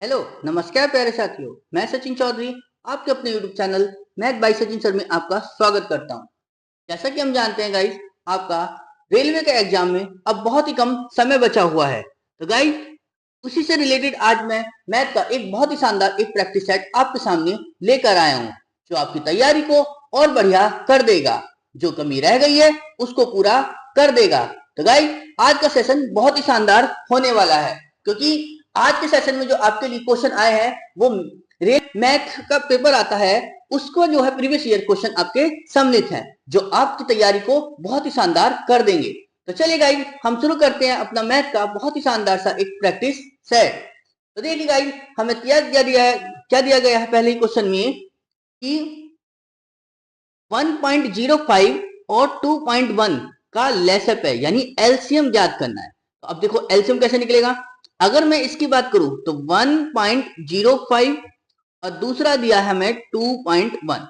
Hello नमस्कार प्यारे साथियों, मैं सचिन चौधरी आपके अपने YouTube channel math bye Sachin sir में आपका स्वागत करता हूं। जैसा कि हम जानते हैं गाइस, आपका रेलवे का एग्जाम में अब बहुत ही कम समय बचा हुआ है। तो गाइस, उसी से रिलेटेड आज मैं मैथ का एक बहुत ही शानदार एक प्रैक्टिस सेट आपके सामने लेकर आया हूं, जो आपकी तैयारी को और बढ़िया कर देगा। जो कमी रह गई है उसको पूरा कर देगा। तो गाइस, आज का सेशन बहुत ही शानदार होने वाला है, क्योंकि आज के सेशन में जो आपके लिए क्वेश्चन आए हैं वो रेल मैथ का पेपर आता है, उसको जो है प्रीवियस ईयर क्वेश्चन आपके सम्मिलित हैं, जो आपकी तैयारी को बहुत ही शानदार कर देंगे। तो चलिए गाइस, हम शुरू करते हैं अपना मैथ का बहुत ही शानदार सा एक प्रैक्टिस सेट। तो देखिए गाइस, हमें क्या दिया गया है पहले ही क्वेश्चन में कि 1.05 और 2.1 का लेसअप है, यानी एलसीएम ज्ञात करना है। तो अब देखो एलसीएम कैसे निकलेगा। अगर मैं इसकी बात करूं तो 1.05 और दूसरा दिया है हमें 2.1।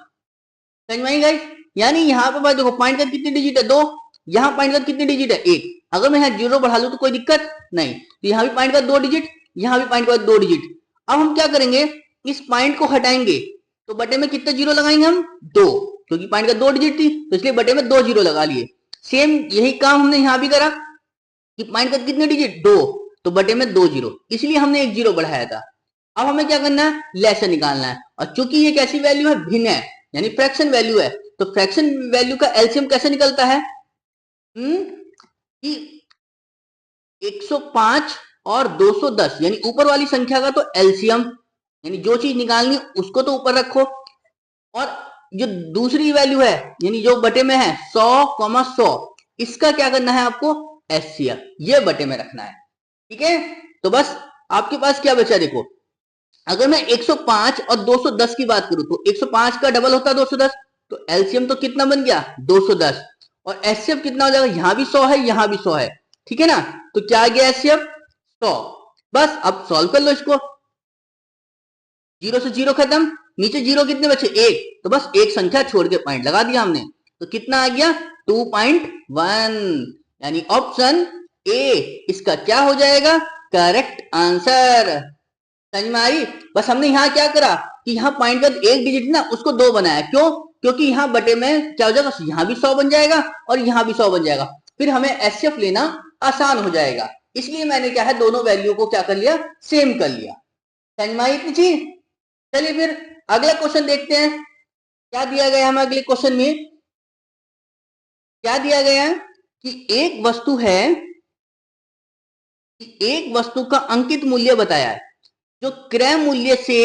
समझ में आई गाइस? यानी यहाँ पे भाई देखो पॉइंट का कितनी डिजिट है, 2। यहाँ पॉइंट का कितनी डिजिट है, 1। अगर मैं यहाँ 0 बढ़ा लूं तो कोई दिक्कत नहीं। तो यहाँ भी पॉइंट का 2 डिजिट, यहाँ भी पॉइंट का 2 डिजिट। अब हम क्या करेंगे, इस पॉइंट को हटाएंगे तो बटे में कितने जीरो लगाएंगे हम, 2, क्योंकि पॉइंट का 2 डिजिट थी तो इसलिए बटे में 2 जीरो लगा लिए। सेम यही काम हमने यहाँ भी करा कि पॉइंट का कितने डिजिट, 2, तो बटे में 2 जीरो, इसलिए हमने 1 जीरो बढ़ाया था। अब हमें क्या करना है, लेसन निकालना है। और चूंकि ये कैसी वैल्यू है, भिन्न है, यानी फ्रैक्शन वैल्यू है, तो फ्रैक्शन वैल्यू का एलसीएम कैसे निकलता है कि 105 और 210, यानी ऊपर वाली संख्या का तो एलसीएम, यानी जो चीज निकालनी उसको तो ऊपर रखो, और जो दूसरी वैल्यू है यानी जो बटे में है 100, इसका क्या करना है आपको, एचसीएफ, ये बटे में रखना है। ठीक है, तो बस आपके पास क्या बचा देखो। अगर मैं 105 और 210 की बात करूं तो 105 का डबल होता है 210, तो एलसीएम तो कितना बन गया, 210। और एचसीएफ कितना हो जाएगा, यहां भी 100 है, यहां भी 100 है। ठीक है ना, तो क्या आ गया एचसीएफ, 100। बस अब सॉल्व कर लो इसको। 0 से 0 खत्म, नीचे 0 कितने बचे, 1, तो बस एक संख्या छोड़ के पॉइंट लगा दिया हमने। तो कितना आ गया, 2.1, यानी ऑप्शन ए इसका क्या हो जाएगा, करेक्ट आंसर। समझ में आई? बस हमने यहाँ क्या करा कि यहाँ पॉइंट का एक डिजिट ना उसको 2 बनाया, क्यों, क्योंकि यहाँ बटे में क्या हो जाएगा, यहाँ भी 100 बन जाएगा और यहाँ भी 100 बन जाएगा, फिर हमें एचसीएफ लेना आसान हो जाएगा। इसलिए मैंने क्या है, दोनों वैल्यू को क्या कर लिया, सेम कर लिया। समझ में आई इतनी चीज? चलिए फिर अगला क्वेश्चन देखते हैं, क्या दिया गया हमें अगले क्वेश्चन में। क्या दिया गया है कि एक वस्तु का अंकित मूल्य बताया है जो क्रय मूल्य से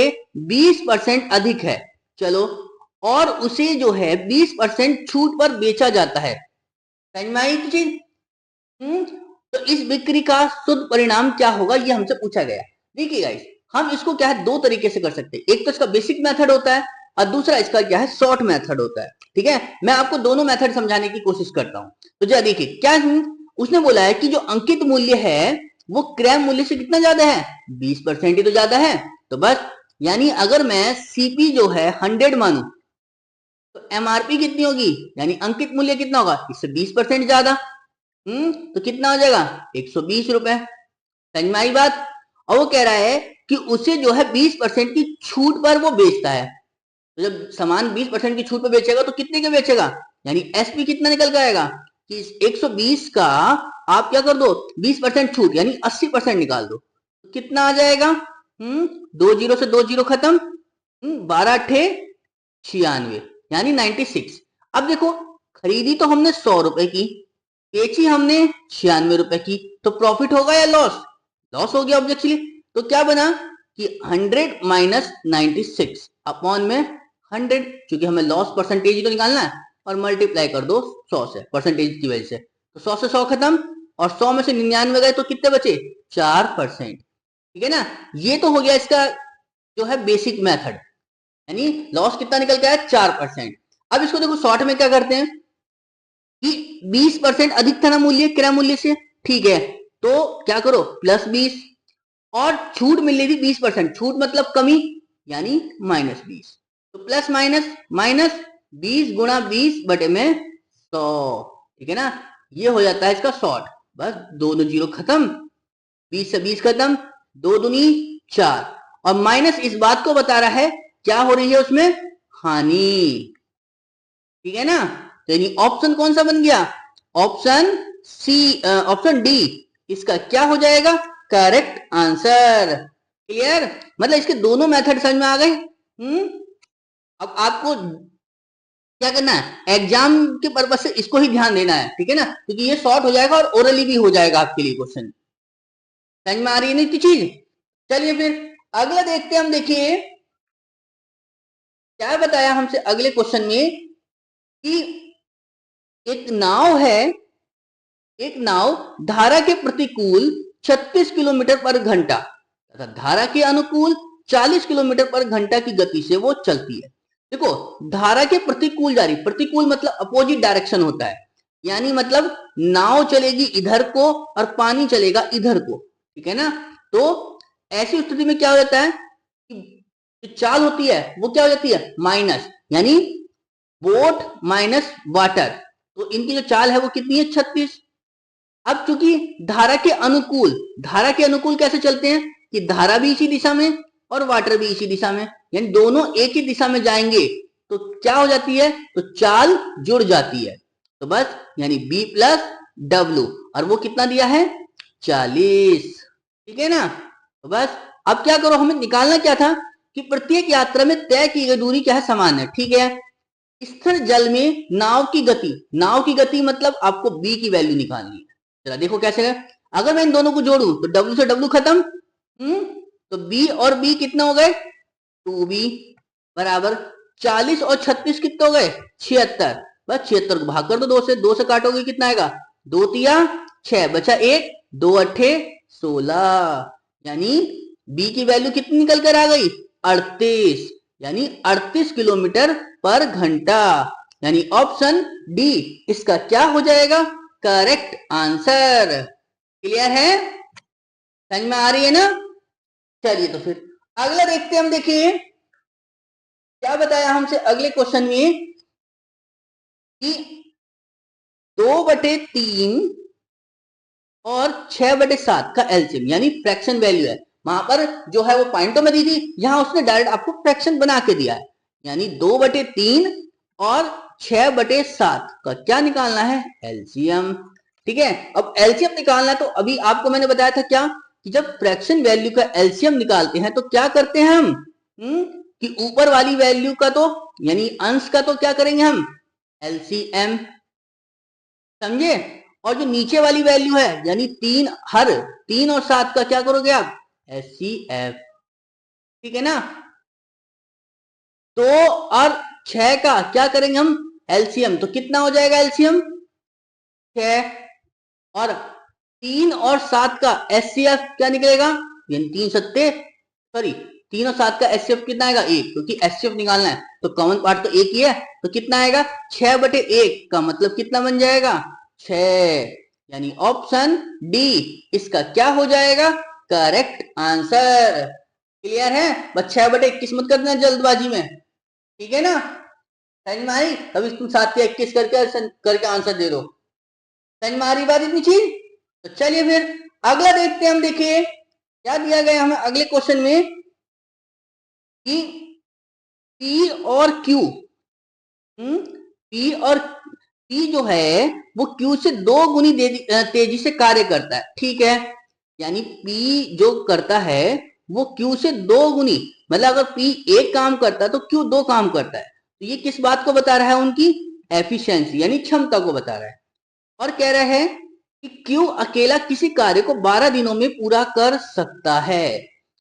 20% अधिक है, चलो, और उसे जो है 20% छूट पर बेचा जाता है। समझ में आई चीज? तो इस बिक्री का शुद्ध परिणाम क्या होगा, ये हमसे पूछा गया। देखिए गाइस, हम इसको क्या है, दो तरीके से कर सकते हैं। एक तो इसका बेसिक मेथड होता है और दूसरा इसका क्या है, शॉर्ट मेथड होता है। ठीक है, मैं आपको दोनों मेथड समझाने की कोशिश करता हूं। तो जरा देखिए क्या उसने बोला है कि जो अंकित मूल्य है वो क्रय मूल्य से कितना ज्यादा है, 20% ही तो ज्यादा है। तो बस, यानी अगर मैं सीपी जो है 100 मानू तो एमआरपी कितनी होगी, यानी अंकित मूल्य कितना होगा, इससे 20% ज्यादा। तो कितना हो जाएगा, 120 रुपए। समझ में आई बात? और वो कह रहा है कि उसे जो है 20% की छूट पर वो बेचता है। तो जब सामान 20% की छूट पर बेचेगा तो कितने के बेचेगा, यानी एसपी कितना निकल के आएगा कि 120 का आप क्या कर दो, 20% छूट, यानी 80% निकाल दो, तो कितना आ जाएगा, 2 जीरो से 2 जीरो खत्म, 12×8 = 96, यानी 96। अब देखो, खरीदी तो हमने 100 रुपए की, बेची हमने 96 रुपए की, तो प्रॉफिट होगा या लॉस, लॉस हो गया ऑब्जेक्चुअली। तो क्या बना कि 100 माइनस 96 अपॉन में 100, क्योंकि हमें लॉस परसेंटेज तो निकालना है, और मल्टीप्लाई कर दो 100 से, परसेंटेज की वजह से। तो 100 से 100 खत्म, और 100 में से 99 गए तो कितने बचे, 4%। ठीक है ना, ये तो हो गया इसका जो है बेसिक मेथड, यानी लॉस कितना निकल के आया, 4%। अब इसको देखो शॉर्ट में क्या करते हैं कि 20% अधिक था ना मूल्य क्रय मूल्य से, ठीक है, तो क्या करो, +20, और छूट मिल रही थी 20%, छूट मतलब कमी, यानी -20, तो प्लस माइनस माइनस 20 गुणा 20 बटे में 100। ठीक है ना, ये हो जाता है इसका शॉर्ट। बस दोनों जीरो खत्म, 20 से 20 खत्म, 2 दूनी 4, और माइनस इस बात को बता रहा है क्या हो रही है उसमें, हानि। ठीक है ना, तो यानी ऑप्शन कौन सा बन गया, ऑप्शन सी, ऑप्शन डी इसका क्या हो जाएगा, करेक्ट आंसर। क्लियर, मतलब इसके दोनों मेथड समझ में आ गए। अब आपको क्या करना है, एग्जाम के पर्पज से इसको ही ध्यान देना है, ठीक है ना, क्योंकि ये शॉर्ट हो जाएगा और ओरली भी हो जाएगा आपके लिए क्वेश्चन। समझ में आ रही है नहीं चीज। चलिए फिर अगला देखते हैं हम। देखिए क्या बताया हमसे अगले क्वेश्चन में कि एक नाव है, एक नाव धारा के प्रतिकूल 36 किलोमीटर पर घंटा तथा धारा के अनुकूल 40 किलोमीटर पर घंटा की गति से वो चलती है। देखो धारा के प्रतिकूल जा रही, प्रतिकूल मतलब अपोजिट डायरेक्शन होता है, यानी मतलब नाव चलेगी इधर को और पानी चलेगा इधर को, ठीक है ना। तो ऐसी स्थिति में क्या हो जाता है कि जो चाल होती है वो क्या हो जाती है, माइनस, यानी बोट माइनस वाटर, तो इनकी जो चाल है वो कितनी है, 36। अब चूंकि धारा के अनुकूल, धारा के अनुकूल कैसे चलते हैं कि धारा भी इसी दिशा में और वाटर भी इसी दिशा में, यानी दोनों एक ही दिशा में जाएंगे, तो क्या हो जाती है, तो चाल जुड़ जाती है। तो बस यानी B प्लस डब्ल्यू, और वो कितना दिया है, 40। ठीक है ना, तो बस अब क्या करो, हमें निकालना क्या था कि प्रत्येक यात्रा में तय की गई दूरी क्या है, समान है। ठीक है, स्थिर जल में नाव की गति, नाव की गति मतलब आपको B की वैल्यू निकालनी है। जरा देखो कैसे है, अगर मैं इन दोनों को जोड़ू तो W से W खत्म, तो B और B कितना हो गए, 2B बराबर 40 और 36 कितने हो गए, 76। बस 76 को भाग कर दो 2 से, 2 से काटोगे कितना आएगा, 2 तिया 6, बचा 1, 2 अट्ठे 16, यानी B की वैल्यू कितनी निकल कर आ गई, 38, यानी 38 किलोमीटर पर घंटा, यानी ऑप्शन डी इसका क्या हो जाएगा, करेक्ट आंसर। क्लियर है, समझ में आ रही है ना। चलिए तो फिर अगला देखते हैं हम। देखिए क्या बताया हमसे अगले क्वेश्चन में कि 2/3 और 6/7 का एलसीएम यानी फ्रैक्शन वैल्यू है, वहां पर जो है वो पॉइंटों में दी थी, यहां उसने डायरेक्ट आपको फ्रैक्शन बना के दिया है, यानी 2/3 और 6/7 का क्या निकालना है, एलसीएम। ठीक है, अब एलसीएम निकालना है तो अभी आपको मैंने बताया था क्या कि जब फ्रैक्शन वैल्यू का एलसीएम निकालते हैं तो क्या करते हैं हम, कि ऊपर वाली वैल्यू का तो यानी अंश का तो क्या करेंगे हम, एलसीएम, समझे, और जो नीचे वाली वैल्यू है यानी 3, हर 3 और 7 का क्या करोगे आप, एचसीएफ। ठीक है ना, तो और 6 का क्या करेंगे हम, एलसीएम, तो कितना हो जाएगा एलसीएम, 6, और 3 और 7 का एचसीएफ क्या निकलेगा, यानी 3 सत्ते, सॉरी 3 और 7 का एचसीएफ कितना आएगा, 1, क्योंकि एचसीएफ निकालना है तो कॉमन पार्ट तो एक ही है, तो कितना आएगा 6/1 का मतलब कितना बन जाएगा, 6, यानी ऑप्शन डी इसका क्या हो जाएगा, करेक्ट आंसर। क्लियर है, बस 6/21 मत करना जल्दबाजी में, ठीक है ना, समझ में आई, तभी तुम 7 या 21 करके आंसर दे दो, समझ में आ रही बात इतनी चीज। तो चलिए फिर अगला देखते हैं हम। देखिए क्या दिया गया हमें अगले क्वेश्चन में कि P और Q, P और P जो है वो Q से 2 गुनी तेजी से कार्य करता है। ठीक है, यानी P जो करता है वो Q से 2 गुनी, मतलब अगर P एक काम करता है तो Q 2 काम करता है, तो ये किस बात को बता रहा है, उनकी एफिशिएंसी यानी क्षमता को बता रहा है। और कह रहा है कि Q अकेला किसी कार्य को 12 दिनों में पूरा कर सकता है।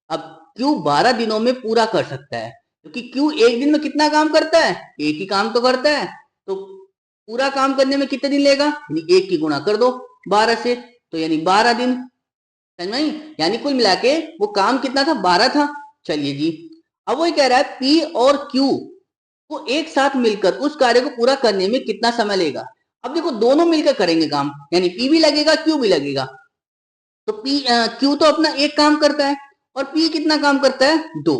अब Q 12 दिनों में पूरा कर सकता है क्योंकि Q एक दिन में कितना काम करता है, एक ही काम तो करता है, तो पूरा काम करने में कितने दिन लेगा, यानी 1 की गुणा कर दो 12 से, तो यानी 12 दिन, समझ में, यानी कुल मिला के वो काम कितना था, 12 था। चलिए जी, अब वो कह रहा है P और Q को एक साथ मिलकर उस कार्य को पूरा करने में कितना समय लेगा। अब देखो दोनों मिलकर करेंगे काम, यानी P भी लगेगा Q भी लगेगा, तो Q तो अपना एक काम करता है और P कितना काम करता है, 2,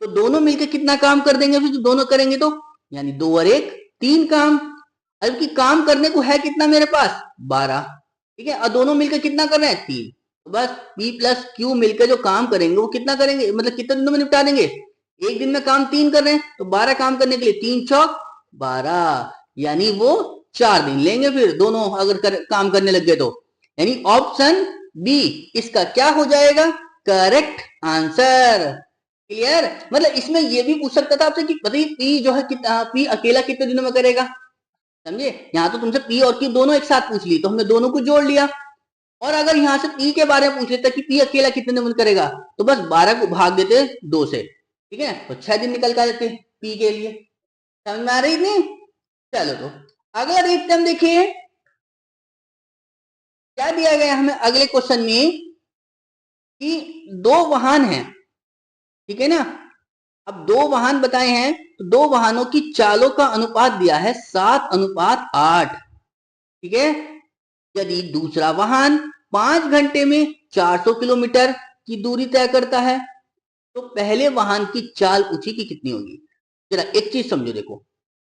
तो दोनों मिलकर कितना काम कर देंगे, फिर दोनों करेंगे तो यानी 2 और 1 3 काम, जबकि काम करने को है कितना मेरे पास, 12, ठीक है, और दोनों मिलकर कितना कर रहे हैं, 3, तो बस P प्लस Q मिलकर जो काम करेंगे वो कितना करेंगे, मतलब कितने दिनों में निपटा देंगे। एक दिन में काम 3 कर रहे हैं तो 12 काम करने के लिए 3 चौक 12, यानी वो 4 दिन लेंगे फिर दोनों अगर काम करने लग गए तो। यानी ऑप्शन बी इसका क्या हो जाएगा, करेक्ट आंसर। क्लियर। मतलब इसमें ये भी पूछ सकता था आपसे कि बताइए पी जो है पी अकेला कितने दिनों में करेगा, समझे। यहाँ तो तुमसे पी और क्यू दोनों एक साथ पूछ ली तो हमने दोनों को जोड़ लिया। और अगर यहाँ से पी के बारे में पूछ लेता कि पी अकेला कितने दिन में करेगा, तो बस 12 को भाग देते 2 से, ठीक है, तो 6 दिन निकल कर जाते पी के लिए। समझ में आ रही नहीं। चलो तो अगला देखते हम, देखिए क्या दिया गया हमें अगले क्वेश्चन में कि 2 वाहन हैं, ठीक है ना। अब 2 वाहन बताए हैं तो 2 वाहनों की चालों का अनुपात दिया है 7:8, ठीक है। यदि दूसरा वाहन 5 घंटे में 400 किलोमीटर की दूरी तय करता है तो पहले वाहन की चाल पूछी कि कितनी होगी। जरा एक चीज समझो, देखो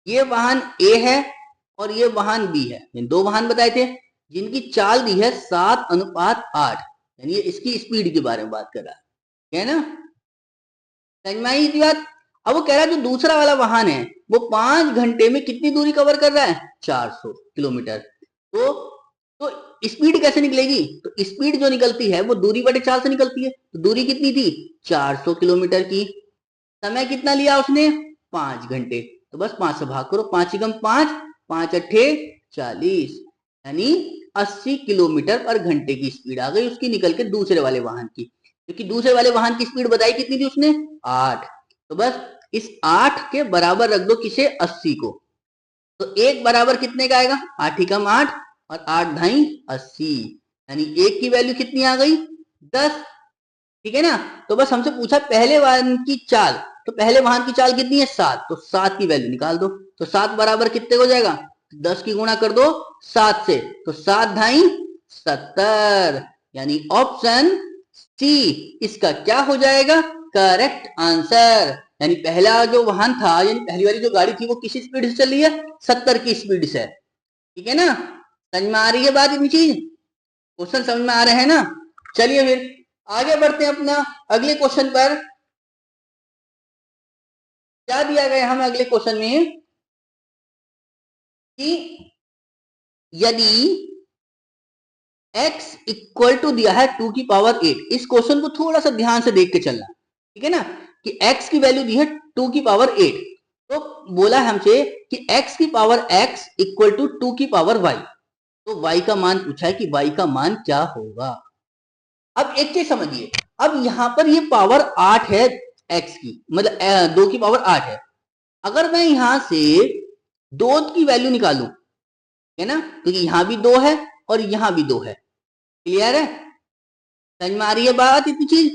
ये वाहन ए है और ये वाहन बी है, इन 2 वाहन बताए थे जिनकी चाल दी है 7:8, यानी ये इसकी स्पीड के बारे में बात कर रहा है ना। समझ में आई बात। अब वो कह रहा है जो दूसरा वाला वाहन है वो 5 घंटे में कितनी दूरी कवर कर रहा है, 400 किलोमीटर। तो स्पीड कैसे निकलेगी, तो स्पीड जो निकलती है वो दूरी बटे चाल से निकलती है। तो दूरी कितनी थी, 400 किलोमीटर की। समय कितना लिया उसने, 5 घंटे। तो बस 5 से भाग करो, 5 एकम 5, 5 अट्ठे 40, यानी 80 किलोमीटर पर घंटे की स्पीड आ गई उसकी निकल के दूसरे वाले वाहन की। क्योंकि दूसरे वाले वाहन की स्पीड बताई कितनी थी उसने, 8। तो बस इस 8 के बराबर रख दो किसे, 80 को। तो एक बराबर कितने का आएगा, 8 एकम 8 और 8 ढाई 80, यानी एक की वैल्यू कितनी आ गई, 10, ठीक है ना। तो बस हमसे पूछा पहले वाहन की चाल, तो पहले वाहन की चाल कितनी है, 7, तो 7 की वैल्यू निकाल दो। तो 7 बराबर कितने हो जाएगा, 10 की गुणा कर दो 7 से, तो 7 ढाई 70, यानी ऑप्शन सी इसका क्या हो जाएगा, करेक्ट आंसर। यानी पहला जो वाहन था, यानी पहली वाली जो गाड़ी थी वो किस स्पीड से चल रही है, 70 की स्पीड से, ठीक है ना। समझ में आ रही है बात, इतनी चीज क्वेश्चन समझ में आ रहे हैं ना। चलिए फिर आगे बढ़ते हैं अपना अगले क्वेश्चन पर। क्या दिया गया हमें अगले क्वेश्चन में कि यदि x इक्वल टू दिया है 2 की पावर 8, इस क्वेश्चन को थोड़ा सा ध्यान से देख के चलना, ठीक है ना, कि x की वैल्यू दी है 2 की पावर 8, तो बोला हमसे कि x की पावर x इक्वल टू 2 की पावर y, तो y का मान पूछा है कि y का मान क्या होगा। अब एक चीज समझिए, अब यहां पर ये पावर 8 है x की, मतलब 2 की पावर 8 है। अगर मैं यहां से 2 की वैल्यू निकालूं, है ना, क्योंकि तो यहां भी 2 है और यहां भी 2 है। क्लियर है, समझ में आ रही है बात इतनी चीज।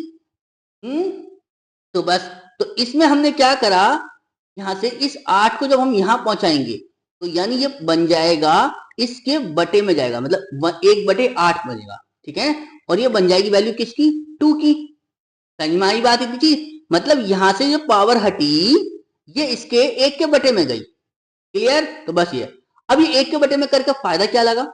तो बस, तो इसमें हमने क्या करा, यहां से इस 8 को जब हम यहां पहुंचाएंगे तो यानी ये बन जाएगा इसके बटे में जाएगा, मतलब 1/8 बनेगा, ठीक है। और ये बन जाएगी वैल्यू किसकी, 2 की। समझ में आई बात इतनी चीज। मतलब यहां से जो पावर हटी ये इसके 1 के बटे में गई। क्लियर। तो बस ये अब ये 1 के बटे में करके फायदा क्या लगा,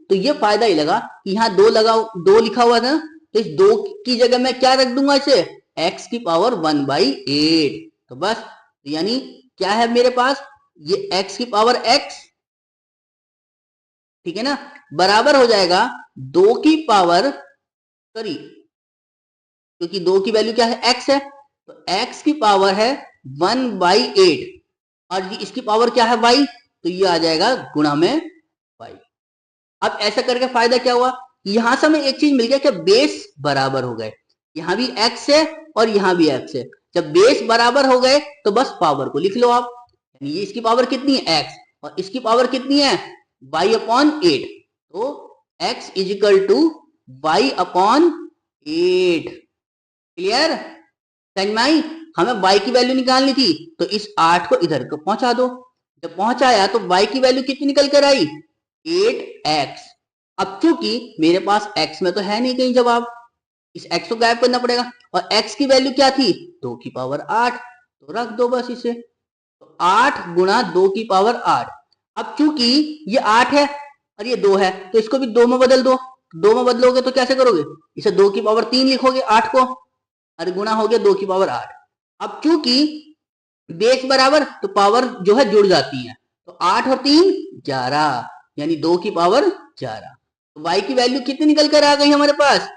तो ये फायदा ही लगा कि यहाँ 2 लगाओ, 2 लिखा हुआ था, तो इस 2 की जगह मैं क्या रख दूंगा इसे, x की पावर 1/8। तो बस यानी क्या है मेरे पास, ये x की पावर x, ठीक है ना, बराबर हो जाएगा 2 की पावर, सॉरी, क्योंकि 2 की वैल्यू क्या है, x है, तो x की पावर है 1/8 और इसकी पावर क्या है y, तो ये आ जाएगा गुणा में y। अब ऐसा करके फायदा क्या हुआ, यहां से हमें एक चीज मिल गया कि बेस बराबर हो गए, यहां भी x है और यहां भी x है। जब बेस बराबर हो गए तो बस पावर को लिख लो आप, यानी ये इसकी पावर कितनी है x और इसकी पावर कितनी है y/8, तो x is equal to y/8। Clear, समझ में आई। हमें y की वैल्यू निकालनी थी तो इस 8 को इधर को पहुंचा दो, जब पहुंचाया तो y की वैल्यू कितनी निकल कर आई, 8x। अब क्योंकि मेरे पास x में तो है नहीं कहीं जवाब, इस x को गायब करना पड़ेगा, और x की वैल्यू क्या थी, 2 की पावर 8, तो रख दो बस इसे, तो 8 गुणा 2 की पावर 8। अब चूंकि ये 8 है और ये 2 है तो इसको भी 2 में बदल दो, दो में बदलोगे तो कैसे करोगे, इसे 2 की पावर 3 लिखोगे 8 को, अरे गुना हो गया 2 की पावर 8। अब चूंकि बेस बराबर तो पावर जो है जुड़ जाती है, तो 8 और 3 11, यानी 2 की पावर 11। तो y की वैल्यू कितनी निकल कर आ गई हमारे पास,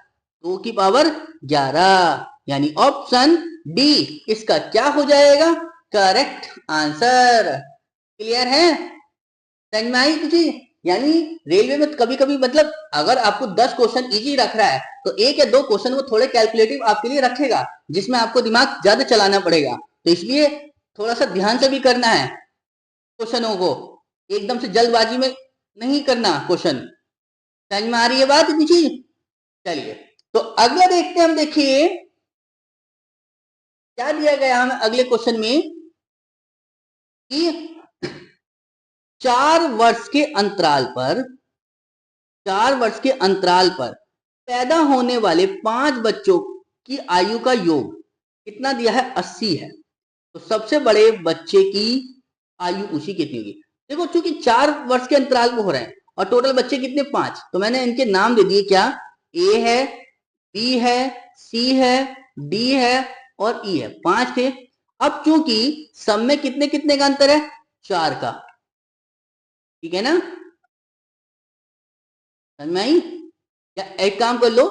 2 की पावर 11, यानी ऑप्शन डी इसका क्या हो जाएगा, करेक्ट आंसर। क्लियर है, समझ में आई तुझे। यानी रेलवे में कभी कभी मतलब अगर आपको 10 क्वेश्चन इजी रख रहा है तो 1 या 2 क्वेश्चन वो थोड़े कैलकुलेटिव आपके लिए रखेगा, जिसमें आपको दिमाग ज्यादा चलाना पड़ेगा, तो इसलिए थोड़ा सा ध्यान से भी करना है क्वेश्चनों को, एकदम से जल्दबाजी में नहीं करना क्वेश्चन। समझ में आ रही है बात इतनी चीज। चलिए तो अगला देखते हैं हम, देखिए क्या दिया गया हमें अगले क्वेश्चन में कि 4 वर्ष के अंतराल पर 4 वर्ष के अंतराल पर पैदा होने वाले 5 बच्चों की आयु का योग कितना दिया है, 80 है। तो सबसे बड़े बच्चे की आयु उसी कितनी होगी। देखो चूंकि 4 वर्ष के अंतराल में हो रहे हैं और टोटल बच्चे कितने 5, तो मैंने इनके नाम दे दिए, क्या ए है, बी है, सी है, डी है और ई है, 5 थे। अब चूंकि सब में कितने कितने का अंतर है, 4 का, ठीक है ना, समझ में आई। या एक काम कर लो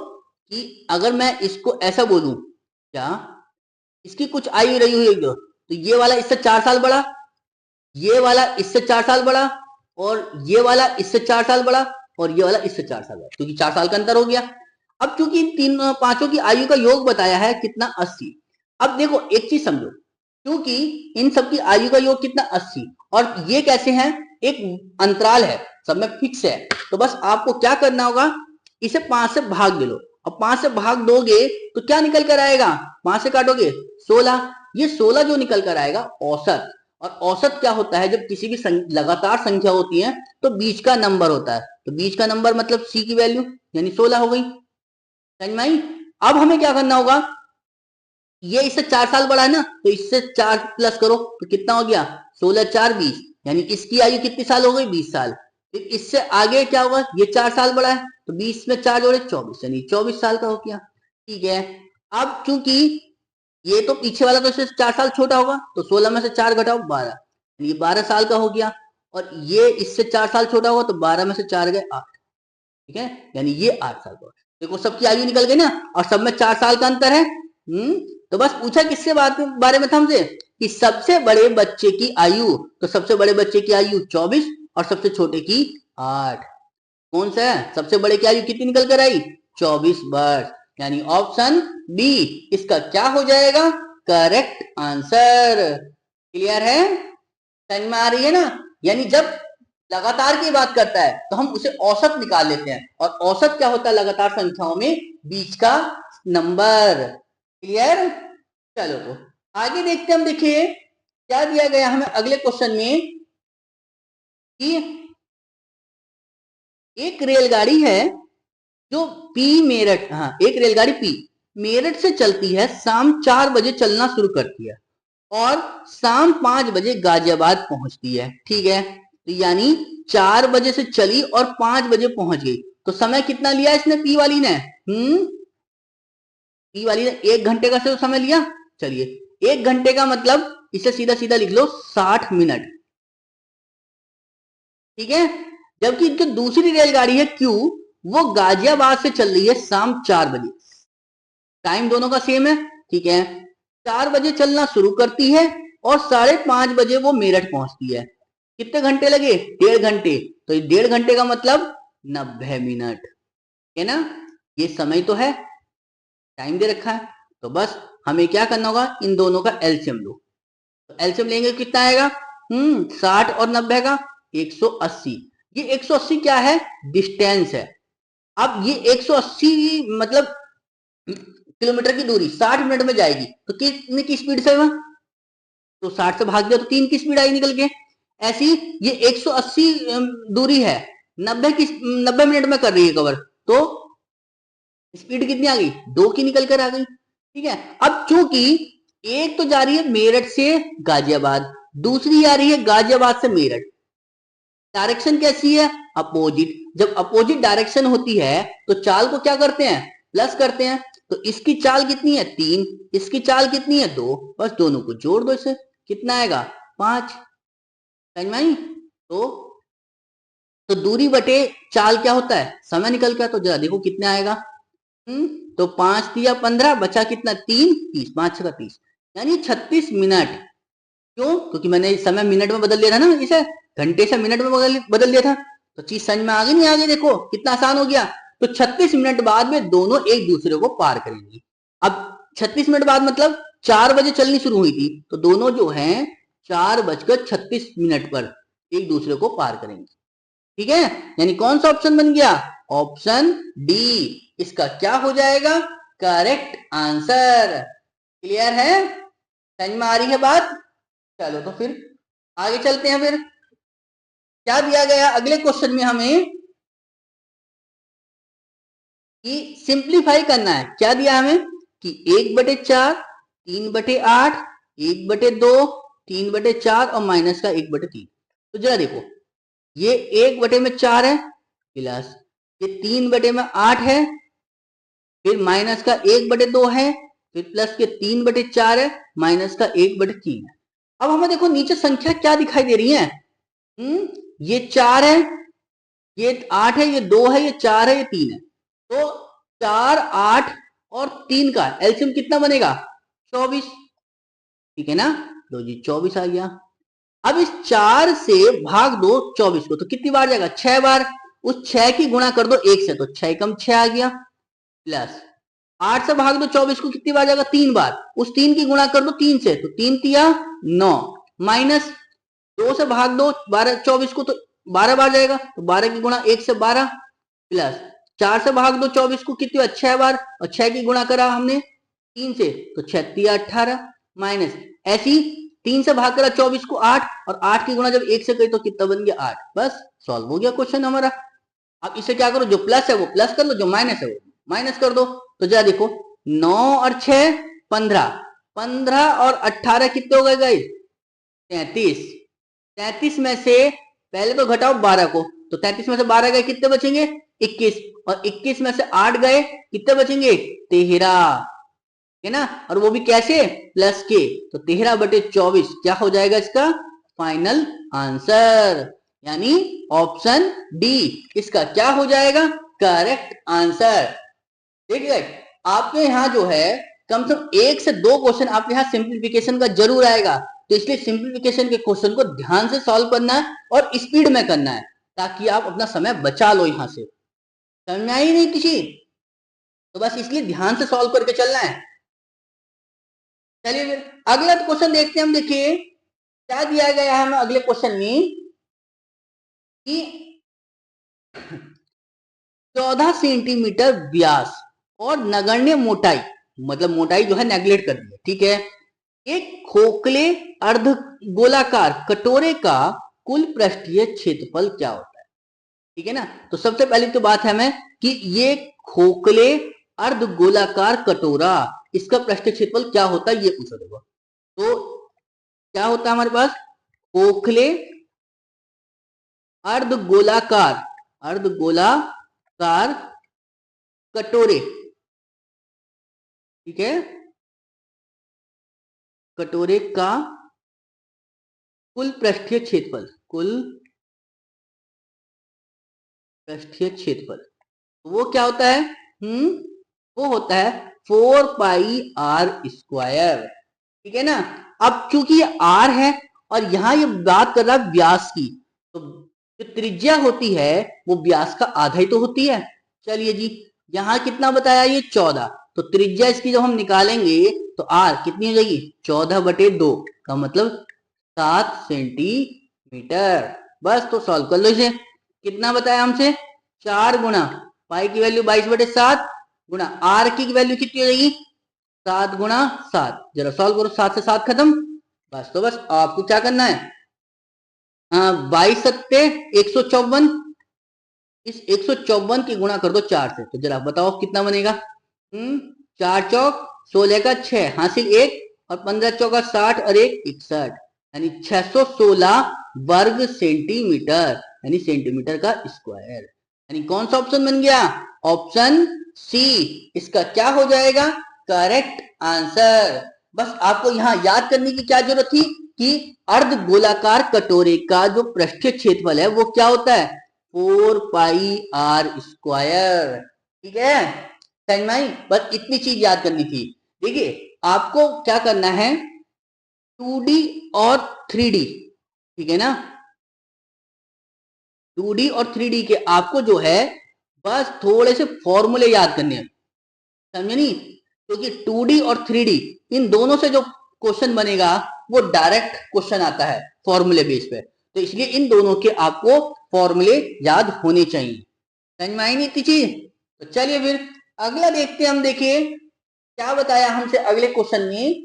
कि अगर मैं इसको ऐसा बोलूं, क्या इसकी कुछ आयु रही हुई तो ये वाला इससे 4 साल बड़ा, ये वाला इससे 4 साल बड़ा, और ये वाला इससे 4 साल बड़ा, और ये वाला इससे 4 साल बड़ा, क्योंकि 4 साल का अंतर हो गया। अब चूंकि इन तीन पांचों की आयु का योग बताया है कितना, 80। अब देखो एक चीज समझो, क्योंकि इन सबकी आयु का योग कितना, 80, और ये कैसे हैं, एक अंतराल है, सब में फिक्स है, तो बस आपको क्या करना होगा, इसे 5 से भाग दे लो, और 5 से भाग दोगे तो क्या निकल कर आएगा, 5 से काटोगे 16, ये 16 जो निकल कर आएगा औसत। और औसत क्या होता है, जब किसी की लगातार संख्या होती है तो बीच का नंबर होता है, तो बीच का नंबर मतलब सी की वैल्यू यानी 16 हो गई, समझ में आई। अब हमें क्या करना होगा, ये इससे 4 साल बड़ा है ना, तो इससे 4 प्लस करो तो कितना हो गया, 16 4 20, यानी इसकी आयु कितनी साल हो गई, 20 साल। फिर इससे आगे क्या होगा, ये 4 साल बड़ा है तो 20 में 4 जोड़े 24, यानी 24 साल का हो गया, ठीक है। अब चूंकि ये तो पीछे वाला तो इससे 4 साल छोटा होगा, तो 16 में से 4 घटाओ 12, ये 12 साल का हो गया, और ये इससे 4 साल छोटा होगा तो 12 में से 4 गए 8, ठीक है, यानी ये 8 साल का। देखो सबकी आयु निकल गई ना, और सब में 4 साल का अंतर है। तो बस पूछा किससे बारे में था हमसे, कि सबसे बड़े बच्चे की आयु, तो सबसे बड़े बच्चे की आयु 24 और सबसे छोटे की 8। कौन सा है, सबसे बड़े की आयु कितनी निकल कर आई, 24 वर्ष, यानी ऑप्शन बी इसका क्या हो जाएगा, करेक्ट आंसर। क्लियर है, समझ में आ रही है ना। यानी जब लगातार की बात करता है तो हम उसे औसत निकाल लेते हैं, और औसत क्या होता है लगातार संख्याओं में, बीच का नंबर। क्लियर, चलो तो आगे देखते हैं हम, देखिए क्या दिया गया हमें अगले क्वेश्चन में, कि एक रेलगाड़ी है जो पी मेरठ, हाँ एक रेलगाड़ी पी मेरठ से चलती है, शाम 4 बजे चलना शुरू करती है और शाम 5 बजे गाजियाबाद पहुंचती है, ठीक है। तो यानी 4 बजे से चली और 5 बजे पहुंच गई, तो समय कितना लिया इसने पी वाली ने, पी वाली ने 1 घंटे का से समय लिया। चलिए 1 घंटे का मतलब इसे सीधा सीधा लिख लो 60 मिनट, ठीक है। जबकि जो दूसरी रेलगाड़ी है क्यू, वो गाजियाबाद से चल रही है शाम 4 बजे, टाइम दोनों का सेम है, ठीक है। 4 बजे चलना शुरू करती है और 5:30 बजे वो मेरठ पहुंचती है। कितने घंटे लगे, 1.5 घंटे, तो 1.5 घंटे का मतलब 90 मिनट, है ना। ये समय तो है, टाइम दे रखा है, तो बस हमें क्या करना होगा, इन दोनों का एलसीएम लो, तो एलसीएम लेंगे कितना आएगा, 60 और 90 का 180। ये 180 क्या है, डिस्टेंस है। अब ये 180 मतलब किलोमीटर की दूरी 60 मिनट में जाएगी, तो कितने की स्पीड से, तो 60 से भाग दिया तो 3 की स्पीड आई निकल के। ऐसी ये 180 दूरी है, 90 मिनट में कर रही है कवर, तो स्पीड कितनी आ गई, 2 की निकल कर आ गई, ठीक है। अब चूंकि एक तो जा रही है मेरठ से गाजियाबाद, दूसरी आ रही है गाजियाबाद से मेरठ, डायरेक्शन कैसी है, अपोजिट। जब अपोजिट डायरेक्शन होती है तो चाल को क्या करते हैं, प्लस करते हैं। तो इसकी चाल कितनी है 3, इसकी चाल कितनी है 2, बस दोनों को जोड़ दो, इसे कितना आएगा 5। समझ में आई? तो दूरी बटे चाल क्या होता है, समय निकल गया। तो जरा देखो कितना आएगा, तो 5 दिया 15, बचा कितना 3, 30, 5 6 30, यानी 36 मिनट। क्यों? क्योंकि मैंने समय मिनट में बदल दिया था ना, इसे घंटे से मिनट में बदल दिया था। तो चीज समझ में आ गई नहीं आ गई? देखो कितना आसान हो गया। तो 36 मिनट बाद में दोनों एक दूसरे को पार करेंगे। अब 36 मिनट बाद मतलब 4 बजे चलनी शुरू हुई थी, तो दोनों जो हैं 4:36 पर एक दूसरे को पार करेंगे। ठीक है, यानी कौन सा ऑप्शन बन गया, ऑप्शन डी इसका क्या हो जाएगा, करेक्ट आंसर। क्लियर है, समझ में आ रही है बात? चलो तो फिर आगे चलते हैं। फिर क्या दिया गया अगले क्वेश्चन में हमें, कि सिंप्लीफाई करना है। क्या दिया हमें कि 1/4, 3/8, 1/2, 3/4 और माइनस का 1/3। तो जरा देखो, ये 1/4 है, प्लस ये 3/8 है, फिर माइनस का 1/2 है, फिर प्लस के 3/4 है, माइनस का 1/3 है। अब हमें देखो नीचे संख्या क्या दिखाई दे रही है, ये 4 है, ये 8 है, ये 2 है, ये 4 है, ये 3 है। तो 4, 8 और 3 का एलसीएम कितना बनेगा, 24। ठीक है ना, लो जी 24 आ गया। अब इस 4 से भाग दो 24 को, तो कितनी बार जाएगा, 6 बार। उस 6 की गुणा कर दो 1 से, तो 6 कम 6 आ गया, प्लस 8 से भाग दो 24 को, कितनी बार जाएगा, 3 बार। उस 3 की गुणा कर दो 3 से, तो 3 तिया 9, माइनस 2 से भाग दो 12 24 को, तो 12 बार जाएगा, तो 12 की गुणा 1 से 12, प्लस 4 से भाग दो 24 को, कितनी बार 6 बार, और 6 की गुणा करा हमने 3 से, तो 6 तिया 18, माइनस ऐसी 3 से भाग करा 24 को 8, और 8 की गुणा जब 1 से करी तो कितना बन गया 8। बस सॉल्व हो गया क्वेश्चन हमारा। अब इसे क्या करो, जो प्लस है वो प्लस कर लो, जो माइनस है वो माइनस कर दो। तो जरा देखो 9 और 6 15, 15 और 18 कितने हो गए गाइस, 33। 33 में से पहले तो घटाओ 12 को, तो 33 में से 12 गए कितने बचेंगे 21, और 21 में से 8 गए कितने बचेंगे 13, है ना, और वो भी कैसे, प्लस के। तो 13/24 क्या हो जाएगा इसका फाइनल आंसर, यानी ऑप्शन डी इसका क्या हो जाएगा, करेक्ट आंसर। ठीक है, आपके यहाँ जो है कम से कम 1 से 2 क्वेश्चन आपके यहाँ सिंप्लीफिकेशन का जरूर आएगा। तो इसलिए सिंप्लीफिकेशन के क्वेश्चन को ध्यान से सॉल्व करना है और स्पीड में करना है, ताकि आप अपना समय बचा लो। यहाँ से समझ में आई नहीं किसी, तो बस इसलिए ध्यान से सॉल्व करके चलना है। चलिए फिर अगला क्वेश्चन देखते हैं हम। देखिए क्या दिया गया है हमें अगले क्वेश्चन में, कि 14 सेंटीमीटर व्यास और नगण्य मोटाई, मतलब मोटाई जो है नेगलेक्ट कर दी है, ठीक है, एक खोखले अर्ध गोलाकार कटोरे का कुल पृष्ठीय क्षेत्रफल क्या होता है। ठीक है ना, तो सबसे पहली तो बात है हमें कि ये खोखले अर्ध गोलाकार कटोरा, इसका पृष्ठीय क्षेत्रफल क्या होता है ये पूछा देगा। तो क्या होता है हमारे पास, खोखले अर्ध गोलाकार कटोरे, ठीक है, कटोरे का कुल पृष्ठीय क्षेत्रफल, वो क्या होता है, वो होता है 4πr²। ठीक है ना, अब क्योंकि ये r है और यहां ये बात कर रहा है व्यास की, तो जो त्रिज्या होती है वो व्यास का आधा ही तो होती है। चलिए जी, यहां कितना बताया, ये 14, तो त्रिज्या इसकी जब हम निकालेंगे तो r कितनी हो जाएगी 14/2 का मतलब 7 सेंटीमीटर। बस तो सॉल्व कर लो इसे। कितना बताया हमसे, 4 गुना पाई की वैल्यू 22/7 गुना आर की वैल्यू कितनी हो जाएगी 7 गुना 7। जरा सॉल्व करो, 7 से 7 खत्म। बस तो बस आपको क्या करना है, 22 सत्ते 154, इस 154 की गुणा कर दो 4 से, तो जरा बताओ कितना बनेगा। 4 चौक 16 का 6 हासिल 1, और 15 चौका 60 और 1 61। यानी 616 वर्ग सेंटीमीटर, यानी सेंटीमीटर का स्क्वायर। यानी कौन सा ऑप्शन बन गया? ऑप्शन सी इसका क्या हो जाएगा? Correct answer. बस आपको यहां याद करने की क्या जरूरत थी कि अर्ध गोलाकार कटोरे का जो पृष्ठीय क्षेत्रफल है वो क्या होता है? 4 पाई आर स्क्वायर। ठीक है, समझ में आई? बस इतनी चीज याद करनी थी। देखिए आपको क्या करना है, 2D और 3D, ठीक है ना, 2D और 3D के आपको जो है बस थोड़े से फॉर्मूले याद करने हैं, समझे नहीं? क्योंकि 2D और 3D इन दोनों से जो क्वेश्चन बनेगा वो डायरेक्ट क्वेश्चन आता है फॉर्मूले बेस पे, तो इसलिए इन दोनों के आपको फॉर्मूले याद होने चाहिए। समझ में आई नहीं इतनी चीज? तो चलिए फिर अगला देखते हैं हम। देखिए क्या बताया हमसे अगले क्वेश्चन में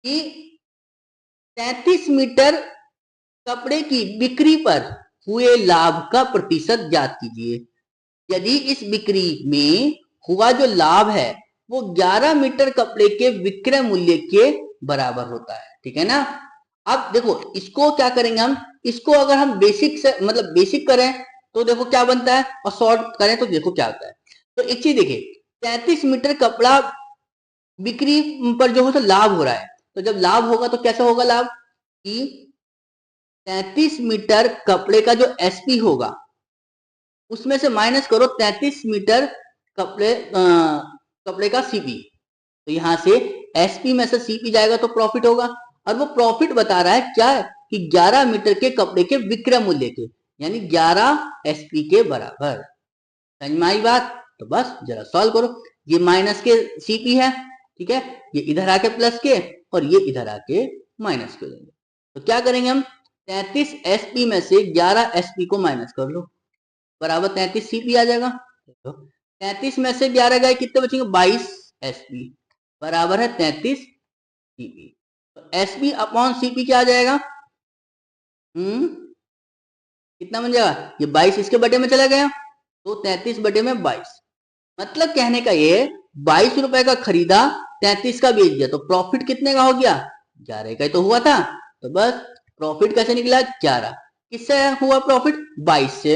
कि 33 मीटर कपड़े की बिक्री पर हुए लाभ का प्रतिशत ज्ञात कीजिए। यदि इस बिक्री में हुआ जो लाभ है वो 11 मीटर कपड़े के विक्रय मूल्य के बराबर होता है, ठीक है ना। अब देखो इसको क्या करेंगे हम, इसको अगर हम बेसिक से मतलब बेसिक करें तो देखो क्या बनता है, और शॉर्ट करें तो देखो क्या होता है। तो एक चीज देखिए, 33 मीटर कपड़ा बिक्री पर जो है तो लाभ हो रहा है, तो जब लाभ होगा तो कैसा होगा लाभ कि 33 मीटर कपड़े का जो एसपी होगा उसमें से माइनस करो 33 मीटर कपड़े का सीपी, तो यहां से एसपी में से सीपी जाएगा तो प्रॉफिट होगा। और वो प्रॉफिट बता रहा है क्या है कि 11 मीटर के कपड़े के विक्रय मूल्य के, यानी 11 एसपी के बराबर। समझ में आई बात? तो बस जरा सॉल्व करो। ये माइनस के सीपी है, ठीक है, ये इधर आके प्लस के और ये इधर आके माइनस के देंगे। तो क्या करेंगे हम, 33 एसपी में से 11 एसपी को माइनस कर लो, बराबर 33 सीपी आ जाएगा। तो 33 में से 11 गए कितने बचेंगे? 22 एसपी बराबर है 33 सीपी। तो एसपी अपॉन सीपी क्या आ जाएगा? कितना बन जाएगा? ये 22 इसके बटे में चला गया तो 33 बटे में 22। मतलब कहने का ये 22 रुपए का खरीदा, 33 का बेच दिया, तो प्रॉफिट कितने का हो गया? 11 का ही तो हुआ था। तो बस प्रॉफिट कैसे निकला? 11। किससे हुआ प्रॉफिट? 22 से।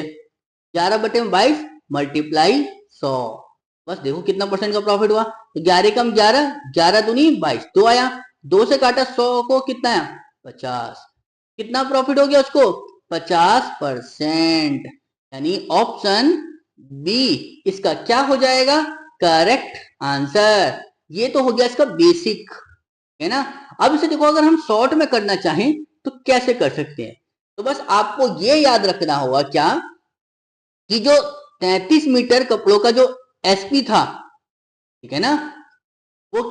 11 बटे में 22 मल्टीप्लाई 100, बस देखो कितना परसेंट का प्रॉफिट हुआ। तो 11 कम 11, 11 दूनी 22, 2 आया, 2 से काटा 100 को कितना आया? 50। कितना प्रॉफिट हो गया उसको? 50%। यानी ऑप्शन बी इसका क्या हो जाएगा? Correct answer. ये तो हो गया इसका बेसिक, है ना। अब इसे देखो अगर हम शॉर्ट में करना चाहें तो कैसे कर सकते हैं। तो बस आपको ये याद रखना होगा क्या कि जो 33 मीटर कपड़ों का जो एसपी था, ठीक है ना, वो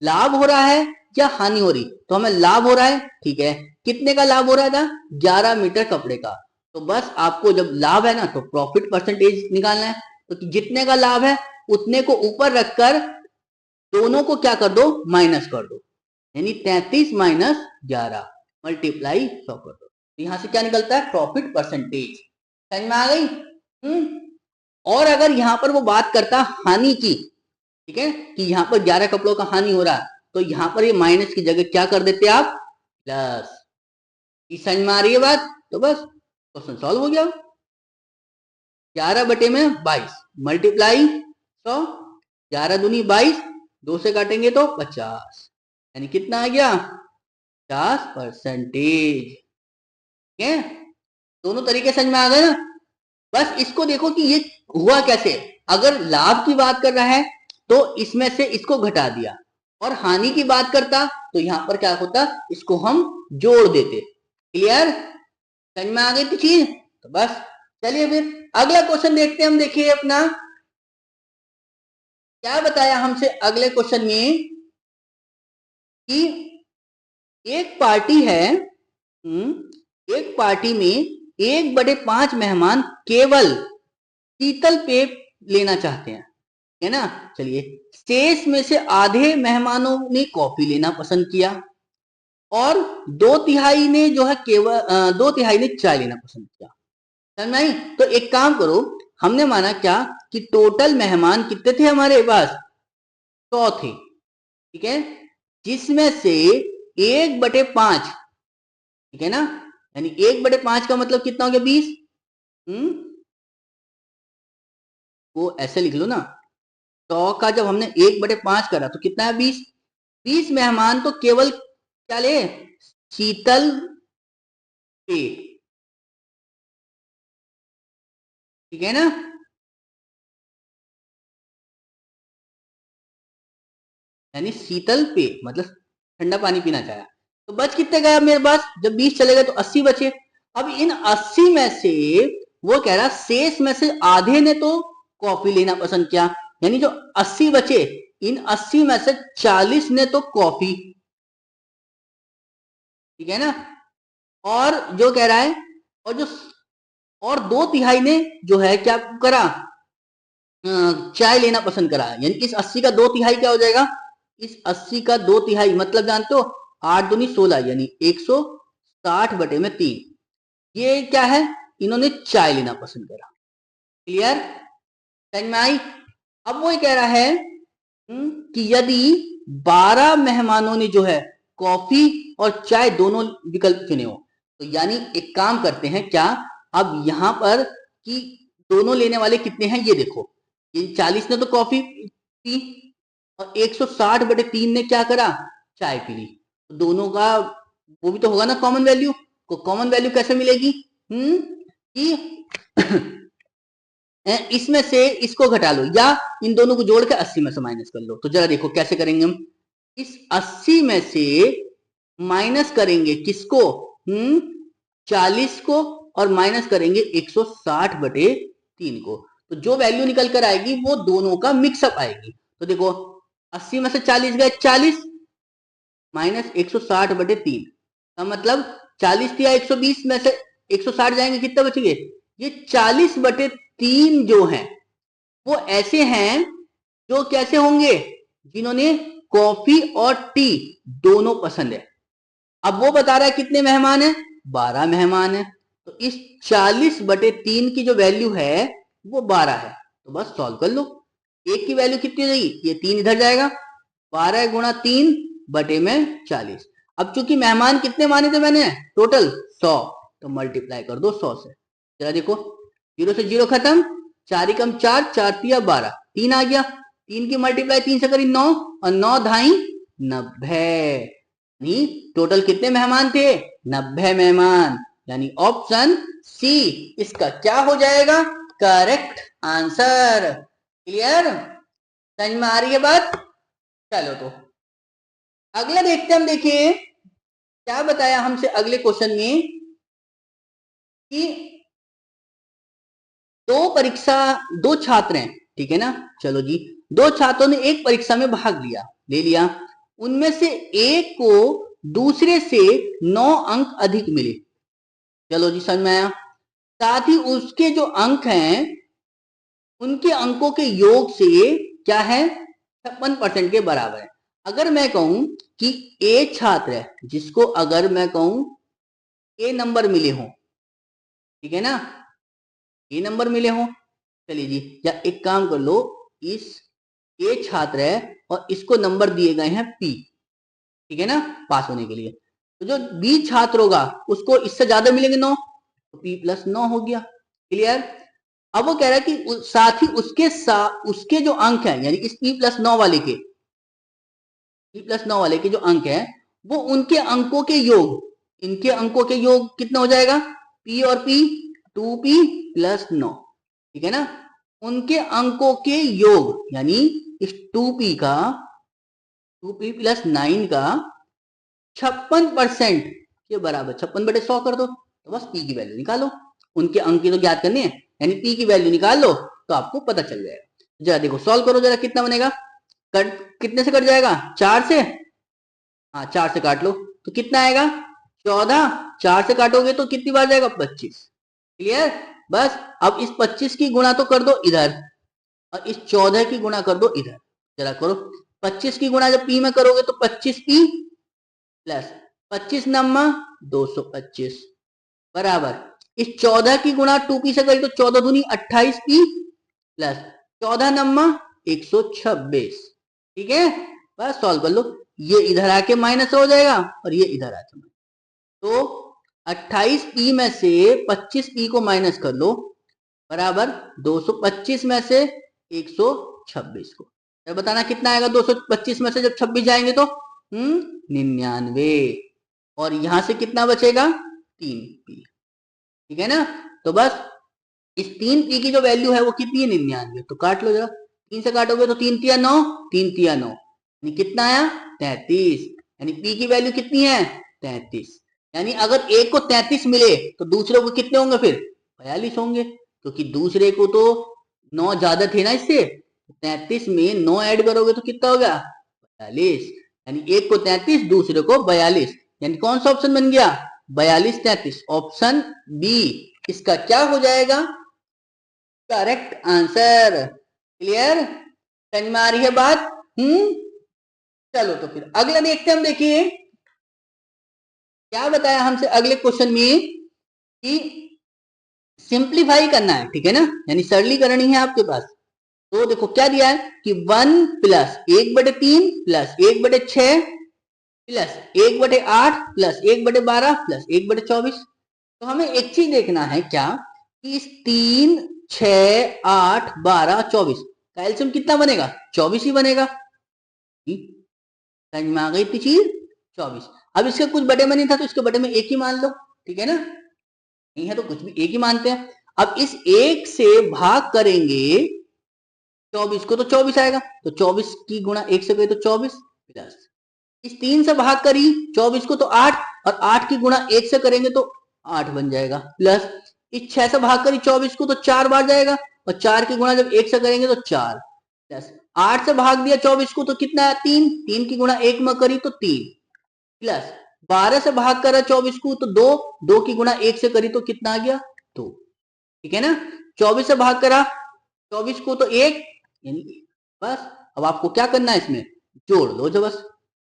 लाभ हो रहा है या हानि हो रही? तो हमें लाभ हो रहा है, ठीक है। कितने का लाभ हो रहा था? 11 मीटर कपड़े का। तो बस आपको जब लाभ है ना तो प्रॉफिट परसेंटेज निकालना है, तो जितने का लाभ है उतने को ऊपर रखकर दोनों को क्या कर दो? माइनस कर दो, यानी 33 माइनस 11 मल्टीप्लाई 100 कर दो। तो यहां से क्या निकलता है? Profit percentage. समझ में आ गई? और अगर यहां पर वो बात करता हानि की, ठीक है, कि यहां पर 11 कपड़ों का हानि हो रहा है, तो यहां पर ये माइनस की जगह क्या कर देते आप? प्लस। समझ में आ रही है बात? तो बस क्वेश्चन सॉल्व हो गया। 11 बटे में 22 मल्टीप्लाई 100, 11 दूनी 22, 2 से काटेंगे तो 50, यानी कितना आ गया? 50%। ठीक है, दोनों तरीके समझ में आ गए ना। बस इसको देखो कि ये हुआ कैसे। अगर लाभ की बात कर रहा है तो इसमें से इसको घटा दिया, और हानि की बात करता तो यहां पर क्या होता? इसको हम जोड़ देते। क्लियर? समझ में आ गई थी चीज? तो बस चलिए फिर अगला क्वेश्चन देखते हैं हम। देखिए अपना क्या बताया हमसे अगले क्वेश्चन में कि एक पार्टी है, एक पार्टी में 1/5 मेहमान केवल शीतल पेय लेना चाहते हैं, है ना। चलिए शेष में से आधे मेहमानों ने कॉफी लेना पसंद किया और 2/3 ने जो है केवल 2/3 ने चाय लेना पसंद किया। समझ में आई? तो एक काम करो, हमने माना क्या कि टोटल मेहमान कितने थे हमारे पास? 100 थे, ठीक है, जिसमें से 1/5, ठीक है ना, यानी 1/5 का मतलब कितना हो गया 20। वो ऐसे लिख लो ना, 100 का जब हमने 1/5 करा तो कितना है 20। 20 मेहमान तो केवल क्या ले, शीतल पेय, ठीक है ना। यानी शीतल पेय मतलब ठंडा पानी पीना चाहा। तो बच कितने गए मेरे पास, जब 20 चले गए तो 80 बचे। अब इन 80 में से वो कह रहा शेष में से आधे ने तो कॉफी लेना पसंद किया, यानी जो 80 बचे, इन 80 में से 40 ने तो कॉफी, ठीक है ना। और जो कह रहा है, और जो और 2/3 ने जो है क्या करा, चाय लेना पसंद करा, यानी इस 80 का 2/3 क्या हो जाएगा, इस 80 का 2/3 मतलब जानते हो 8 दूनी 16, यानी 160/3। ये क्या है, इन्होंने चाय लेना पसंद करा। क्लियर, समझ में आई। अब वो कह रहा है कि यदि 12 मेहमानों ने जो है कॉफी और चाय दोनों विकल्प चुने हो, तो यानी एक काम करते हैं क्या, अब यहां पर कि दोनों लेने वाले कितने हैं ये देखो, ये 40 ने तो कॉफी पी और 160/3 ने क्या करा, चाय पी ली। तो दोनों का वो भी तो होगा ना कॉमन वैल्यू, को कॉमन वैल्यू कैसे मिलेगी, कि इसमें से इसको घटा लो या इन दोनों को जोड़ के 80 में से माइनस कर लो। तो जरा देखो कैसे करेंगे हम, इस 80 में से माइनस करेंगे किसको, 40 को, और माइनस करेंगे 160/3 को। तो जो वैल्यू निकल कर आएगी वो दोनों का मिक्सअप आएगी। तो देखो 80 में से 40 गए, 40 माइनस 160/3 का मतलब 40 या 120 में से 160 जाएंगे, कितना बचेंगे, ये 40/3 जो है वो ऐसे हैं जो कैसे होंगे, जिन्होंने कॉफी और टी दोनों पसंद है। अब वो बता रहा है कितने मेहमान है, 12 मेहमान है। तो इस 40/3 की जो वैल्यू है वो 12 है। तो बस सॉल्व कर लो, एक की वैल्यू कितनी हो जाएगी, ये 3 इधर जाएगा, 12 गुणा 3 बटे में 40। अब चूंकि मेहमान कितने माने थे मैंने टोटल 100, तो मल्टीप्लाई कर दो 100 से। जरा देखो 0 से 0 खत्म, 4 कम 4, 4 तिया 12, 3 आ गया, 3 की मल्टीप्लाई 3 से करी 9, और 9 ढाई 90। टोटल कितने मेहमान थे, 90 मेहमान, यानी ऑप्शन सी इसका क्या हो जाएगा, करेक्ट आंसर। क्लियर, समझ में आ रही है बात। चलो तो अगला देखते हम, देखिए क्या बताया हमसे अगले क्वेश्चन में कि दो छात्र हैं, ठीक है ना। चलो जी, दो छात्रों ने एक परीक्षा में भाग ले लिया, उनमें से एक को दूसरे से 9 अंक अधिक मिले। चलो जी समझ में आया। साथ ही उसके जो अंक हैं उनके अंकों के योग से क्या है, 56% के बराबर है। अगर मैं कहूं कि ए छात्र है जिसको अगर मैं कहूं ए नंबर मिले हों, ठीक है ना, ए नंबर मिले हों, चलिए जी, या एक काम कर लो, इस ए छात्र है और इसको नंबर दिए गए हैं पी, ठीक है ना, पास होने के लिए। तो जो बी छात्र होगा उसको इससे ज्यादा मिलेंगे 9, तो पी प्लस 9 हो गया। क्लियर। अब वो कह रहा है कि साथ ही उसके जो अंक हैं, यानी इस पी प्लस 9 वाले के, पी प्लस 9 वाले के जो अंक हैं वो उनके अंकों के योग, इनके अंकों के योग कितना हो जाएगा, पी और पी 2p प्लस 9, ठीक है ना। उनके अंकों के योग यानी इस 2p का 2p प्लस 9 का 56% के बराबर, 56/100 कर दो, तो बस p की वैल्यू निकालो। उनके अंक की तो ज्ञात करनी है, यानी p की वैल्यू निकाल लो तो आपको पता चल जाएगा। जरा देखो सॉल्व करो जरा, कितना बनेगा, कितने से कट जाएगा, 4 से, हाँ 4 से काट लो तो कितना आएगा 14, 4 से काटोगे तो कितनी बार जाएगा 25। क्लियर। बस अब इस 25 की गुणा तो कर दो इधर, और इस 14 की गुणा कर दो इधर। जरा करो, 25 की गुणा जब पी में करोगे तो 25p प्लस 25 नम्मा 225 बराबर, इस 14 की गुणा 2p से करी तो 14 दूनी 28p प्लस 14 नम्मा 126, ठीक है। बस सॉल्व कर लो, ये इधर आके माइनस हो जाएगा और ये इधर आके, तो 28p में से 25p को माइनस कर लो बराबर 225 में से 126 को, तो बताना कितना आएगा 225 में से जब 26 जाएंगे तो 99, और यहां से कितना बचेगा 3p, ठीक है ना। तो बस इस 3p की जो वैल्यू है वो कितनी है 99, तो काट लो जरा, 3 से काटोगे तो 3 तिया 9, 3 तिया 9, यानी कितना आया 33, यानी p की वैल्यू कितनी है 33, यानी अगर एक को 33 मिले तो दूसरे को कितने होंगे फिर 42 होंगे, क्योंकि दूसरे को तो 9 ज्यादा थे ना इससे, 33 में 9 ऐड करोगे तो कितना हो गया 42, यानी एक को 33 दूसरे को 42, यानी कौन सा ऑप्शन बन गया 42 33, ऑप्शन बी इसका क्या हो जाएगा करेक्ट आंसर। क्लियर, समझ में आ रही है बात। चलो तो फिर अगला देखते हैं हम, देखिए क्या बताया हमसे अगले क्वेश्चन में कि सिंप्लीफाई करना है, ठीक है ना, यानी सरलीकरण ही है आपके पास। तो देखो क्या दिया है कि 1 plus 1/3 plus 1/6 plus 1/8 plus 1/12 plus 1/24। तो हमें एक चीज देखना है क्या कि इस 3 6 8 12 24 का एलसीएम कितना बनेगा 24 ही बनेगा, समझ में आ गई थी चीज 24। अब इसके कुछ बटे में नहीं था तो इसके बटे में एक ही मान लो, ठीक है ना, नहीं है तो कुछ भी एक ही मानते हैं। अब इस एक से भाग करेंगे 24 को तो 24 आएगा, तो 24 की गुणा एक से करें तो 24 प्लस इस 3 से भाग करी 24 को तो 8, और 8 की गुणा एक से करेंगे तो 8 बन जाएगा, प्लस इस 6 से भाग करी 24 को तो 4 बार जाएगा, और 4 की गुणा जब एक से करेंगे तो 4, प्लस 8 से भाग दिया 24 को तो कितना है 3, 3 की गुणा एक में करी तो 3, प्लस 12 से भाग करा 24 को तो 2, 2 की गुणा एक से करी तो कितना आ गया 2, ठीक है ना। 24 से भाग करा 24 को तो 1, यानी बस अब आपको क्या करना है इसमें जोड़ लो जो बस,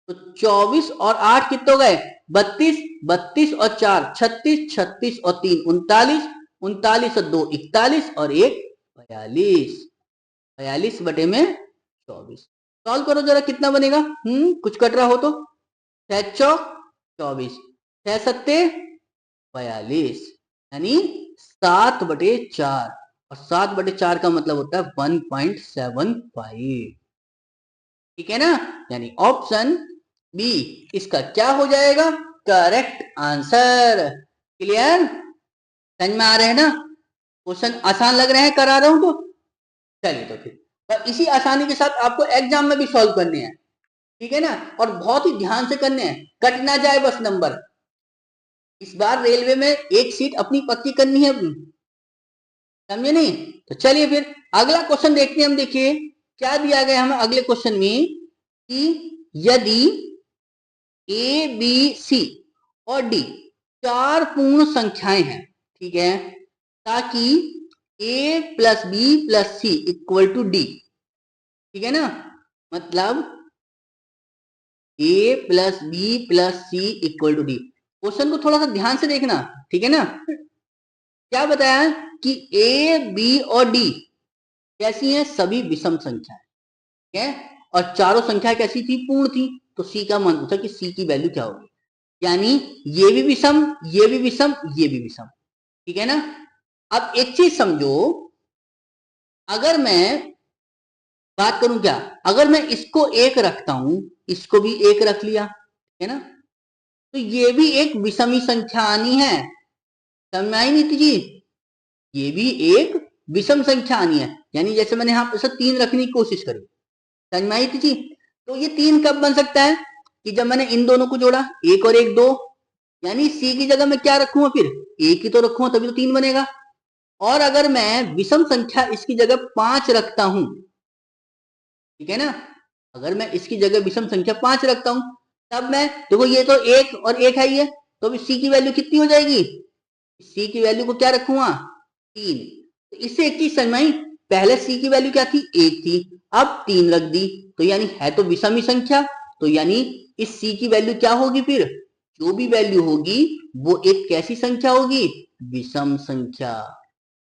तो 24 और 8 कितने हो गए 32, 32 और 4 36, 36 और 3 39, 39 और 2 41 और 1 42, 42 बटे में 24। सॉल्व करो जरा कितना बनेगा, कुछ कट रहा हो तो 6 चौक 24, 6 सत्ते 42, यानी 7/4, और 7/4 का मतलब होता है 1.75, ठीक है ना, यानी ऑप्शन बी इसका क्या हो जाएगा करेक्ट आंसर। क्लियर, समझ में आ रहे हैं ना, क्वेश्चन आसान लग रहे हैं करा रहा हूं तो चलिए तो फिर, पर इसी आसानी के साथ आपको एग्जाम में भी सॉल्व करने हैं, ठीक है ना, और बहुत ही ध्यान से करने हैं, कट ना जाए बस नंबर। इस बार रेलवे में एक सीट अपनी पक्की करनी है अपनी, समझे नहीं, तो चलिए फिर अगला क्वेश्चन देखते हैं हम। देखिए क्या दिया गया हमें अगले क्वेश्चन में कि यदि ए बी सी और डी 4 पूर्ण संख्याएं हैं, ठीक है, ताकि A plus B plus C equal to D, ठीक है ना, मतलब A plus B plus C equal to D. Question को थोड़ा सा ध्यान से देखना, ठीक है ना, क्या बताया कि ए बी और डी कैसी हैं सभी विषम संख्याएं, ठीक है, और चारों संख्या कैसी थी पूर्ण थी, तो सी का मान पूछा कि सी की वैल्यू क्या होगी, यानी ये भी विषम ये भी विषम ये भी विषम, ठीक है ना। अब एक चीज समझो, अगर मैं बात करूं क्या, अगर मैं इसको एक रखता हूं इसको भी एक रख लिया, है ना, तो ये भी एक विषमी संख्या आनी है, समझ में आई नहीं जी, ये भी एक विषम संख्या आनी है, यानी जैसे मैंने यहां पर 3 रखने की कोशिश करी, समझ में आई थी जी, तो ये 3 कब बन सकता है कि जब मैंने इन दोनों को जोड़ा 1 और 1 2, यानी सी की जगह मैं क्या रखूंगा फिर एक ही तो रखूंगा तभी तो 3 बनेगा। और अगर मैं विषम संख्या इसकी जगह 5 रखता हूं, ठीक है ना, अगर मैं इसकी जगह विषम संख्या 5 रखता हूं तब मैं देखो ये तो 1 और 1 है ये, तो अभी सी की वैल्यू कितनी हो जाएगी, सी की वैल्यू को क्या रखूंगा 3, तो इससे एक चीज समझ में आई, पहले सी की वैल्यू क्या थी 1 थी, अब 3 रख दी, तो यानी है तो विषमी संख्या, तो यानी इस सी की वैल्यू क्या होगी फिर, जो भी वैल्यू होगी वो एक कैसी संख्या होगी विषम संख्या,